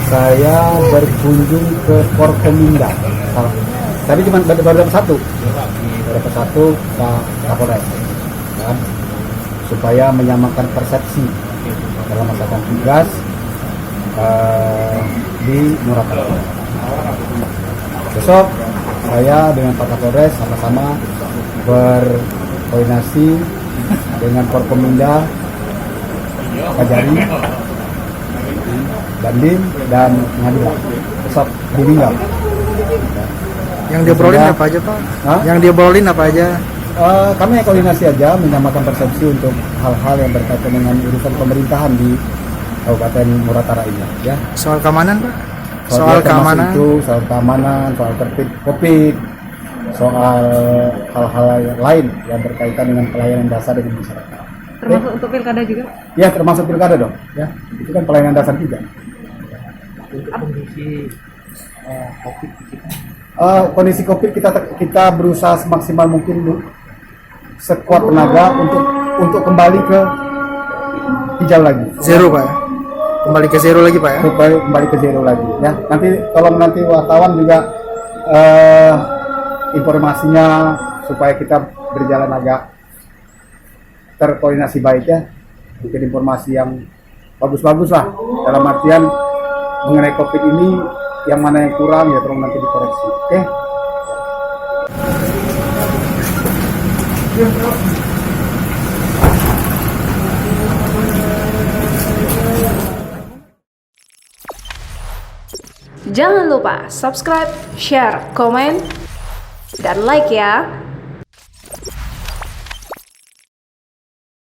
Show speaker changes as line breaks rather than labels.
saya berkunjung ke Forkominda. Tadi cuma baru dapat satu Pak Kapolres, kan? Supaya menyamakan persepsi dalam melaksanakan tugas di Muratara. Besok saya dengan Pak Kapolres sama-sama berkoordinasi dengan Forkominda, Kajari, Dandim, dan Pengadilan besok di Linggau.
Yang diobrolin apa aja Pak?
Hah?
Yang diobrolin apa aja?
Kami koordinasi aja menyamakan persepsi untuk hal-hal yang berkaitan dengan urusan pemerintahan di Kabupaten Muratara ini, ya.
Soal keamanan Pak?
Soal keamanan, soal tertib COVID, soal hal-hal lain yang berkaitan dengan pelayanan dasar dari masyarakat.
Termasuk untuk pilkada juga?
Ya, termasuk pilkada dong, ya. Itu kan pelayanan dasar juga.
Kondisi COVID kita.
Kondisi COVID kita berusaha semaksimal mungkin, Bu, sekuat tenaga untuk kembali ke hijau lagi.
Zero Pak ya? Kembali ke zero lagi Pak ya?
Kembali ke zero lagi, ya. Nanti tolong nanti wartawan juga informasinya supaya kita berjalan agak terkoordinasi baik, ya. Bikin informasi yang bagus-bagus lah, dalam artian mengenai COVID ini yang mana yang kurang ya tolong nanti dikoreksi, oke?
Jangan lupa subscribe, share, komen, dan like ya.